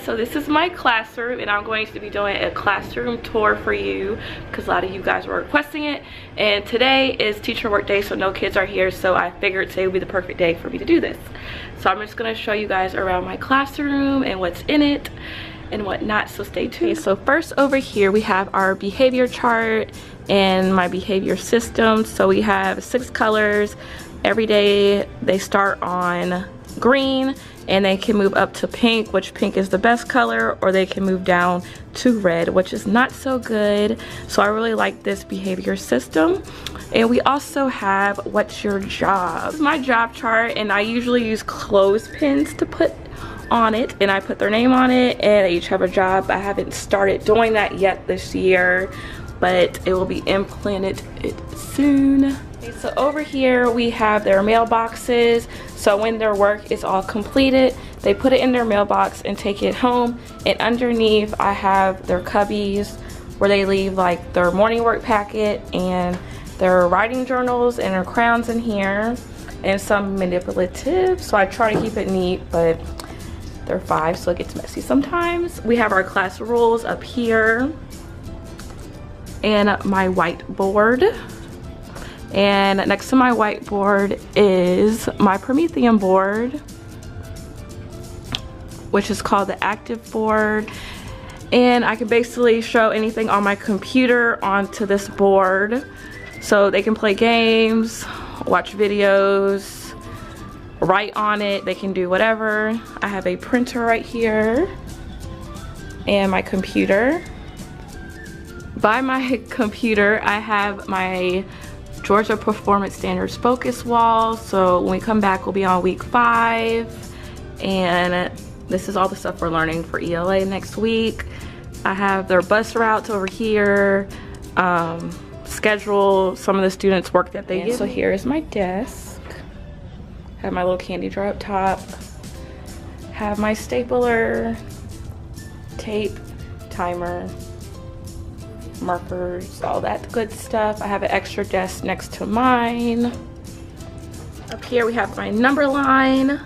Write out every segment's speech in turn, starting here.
so this is my classroom, and I'm going to be doing a classroom tour for you because a lot of you guys were requesting it. And today is teacher work day, so no kids are here, so I figured today would be the perfect day for me to do this. So I'm just going to show you guys around my classroom and what's in it and whatnot, so stay tuned. Okay, so first over here we have our behavior chart and my behavior system. So we have 6 colors. Every day they start on green and they can move up to pink, which pink is the best color, or they can move down to red, which is not so good. So I really like this behavior system. And we also have what's your job. This is my job chart, and I usually use clothespins to put on it, and I put their name on it, and they each have a job. I haven't started doing that yet this year, but it will be implemented soon. Okay, so over here we have their mailboxes. So when their work is all completed, they put it in their mailbox and take it home. And underneath I have their cubbies where they leave like their morning work packet and their writing journals and their crayons in here and some manipulative. So I try to keep it neat, but they're 5, so it gets messy sometimes. We have our class rules up here and my whiteboard. And next to my whiteboard is my Promethean board, which is called the active board. And I can basically show anything on my computer onto this board. So they can play games, watch videos, write on it, they can do whatever. I have a printer right here and my computer. By my computer, I have my Georgia Performance Standards focus wall. So when we come back, we'll be on week 5. And this is all the stuff we're learning for ELA next week. I have their bus routes over here, schedule some of the students' work that they give. So here is my desk. Have my little candy jar up top. Have my stapler, tape, timer, markers, all that good stuff. I have an extra desk next to mine. Up here we have my number line,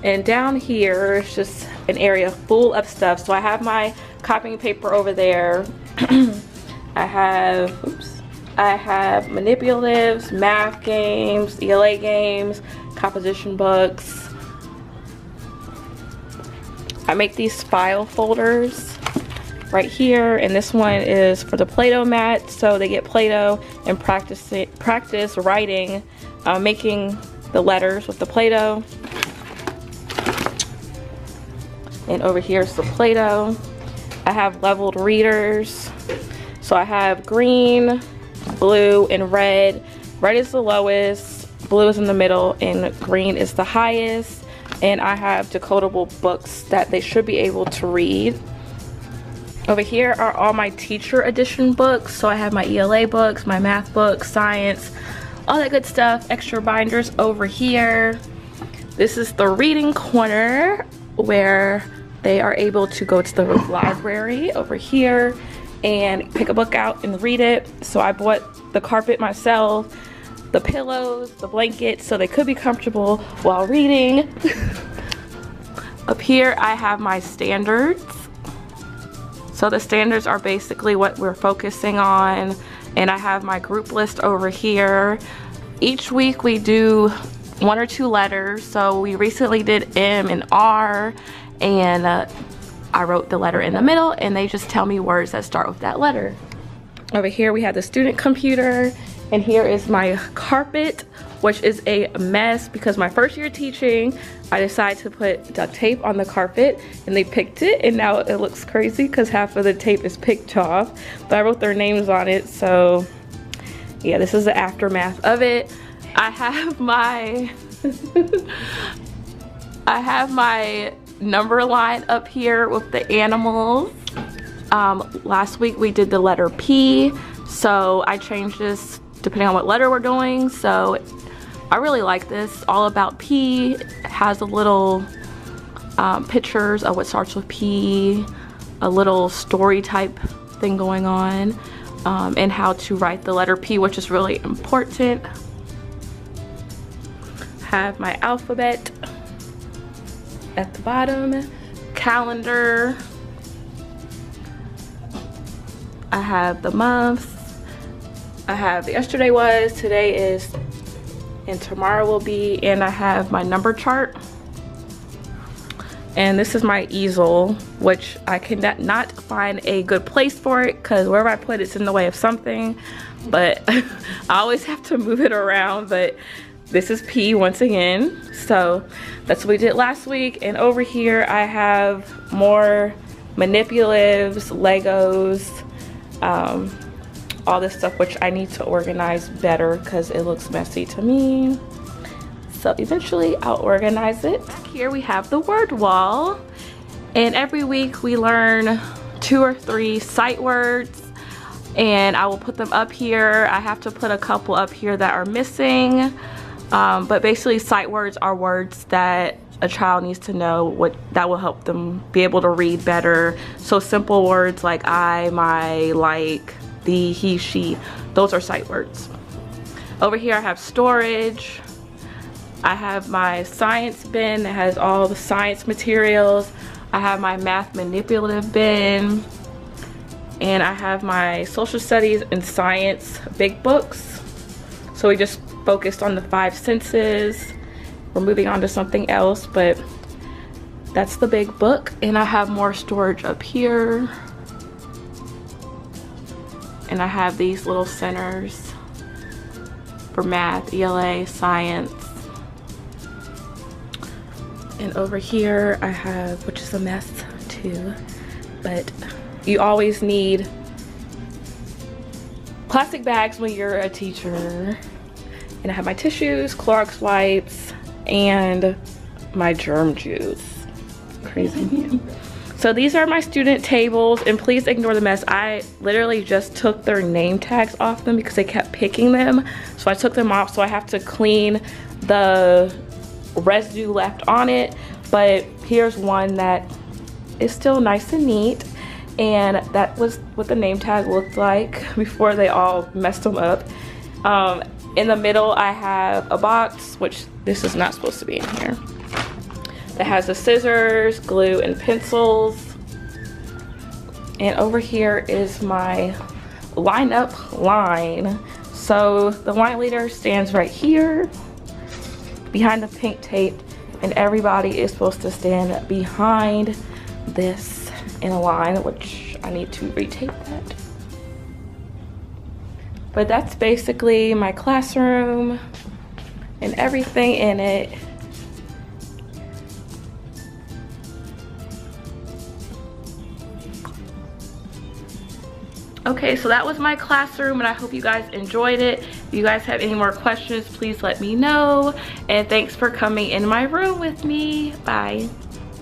and down here is just an area full of stuff. So I have my copying paper over there. I have manipulatives, math games, ELA games, composition books. I make these file folders right here, and this one is for the Play-Doh mat, so they get Play-Doh and practice writing, making the letters with the Play-Doh. And over here is the Play-Doh. I have leveled readers, so I have green, blue, and red. Red is the lowest, blue is in the middle, and green is the highest. And I have decodable books that they should be able to read. Over here are all my teacher edition books. So I have my ELA books, my math books, science, all that good stuff. Extra binders over here. This is the reading corner where they are able to go to the library over here and pick a book out and read it. So I bought the carpet myself, the pillows, the blankets, so they could be comfortable while reading. Up here I have my standards. So the standards are basically what we're focusing on, and I have my group list over here. Each week we do 1 or 2 letters. So we recently did M and R, and I wrote the letter in the middle, and they just tell me words that start with that letter. Over here we have the student computer, and here is my carpet, which is a mess because my first year teaching, I decided to put duct tape on the carpet, and they picked it, and now it looks crazy because half of the tape is picked off, but I wrote their names on it. So yeah, this is the aftermath of it. I have my I have my number line up here with the animals. Last week we did the letter P, so I changed this depending on what letter we're doing. So I really like this. All About P. It has a little pictures of what starts with P, a little story type thing going on, and how to write the letter P, which is really important. Have my alphabet at the bottom. calendar. I have the months. I have yesterday was, today is, and tomorrow will be, and I have my number chart. And this is my easel, which I cannot find a good place for it because wherever I put it's in the way of something. But I always have to move it around. But this is P once again. So that's what we did last week. And over here I have more manipulatives, Legos, all this stuff which I need to organize better because it looks messy to me. So eventually I'll organize it. Here we have the word wall. And every week we learn 2 or 3 sight words. And I will put them up here. I have to put a couple up here that are missing. But basically sight words are words that a child needs to know that will help them be able to read better. So simple words like I, my, like, the, he, she. Those are sight words. Over here I have storage. I have my science bin that has all the science materials. I have my math manipulative bin. And I have my social studies and science big books. So we just focused on the 5 senses. We're moving on to something else, but that's the big book. And I have more storage up here. And I have these little centers for math, ELA, science. And over here I have, which is a mess too, but you always need plastic bags when you're a teacher. And I have my tissues, Clorox wipes, and my germ juice. Crazy. So these are my student tables, and please ignore the mess. I literally just took their name tags off them because they kept picking them. So I took them off, so I have to clean the residue left on it. But here's one that is still nice and neat. And that was what the name tag looked like before they all messed them up. In the middle I have a box, which this is not supposed to be in here, that has the scissors, glue, and pencils. And over here is my lineup line. So the line leader stands right here behind the pink tape, and everybody is supposed to stand behind this in a line, which I need to retape that. But that's basically my classroom and everything in it. Okay, so that was my classroom, and I hope you guys enjoyed it. If you guys have any more questions, please let me know. And thanks for coming in my room with me. Bye.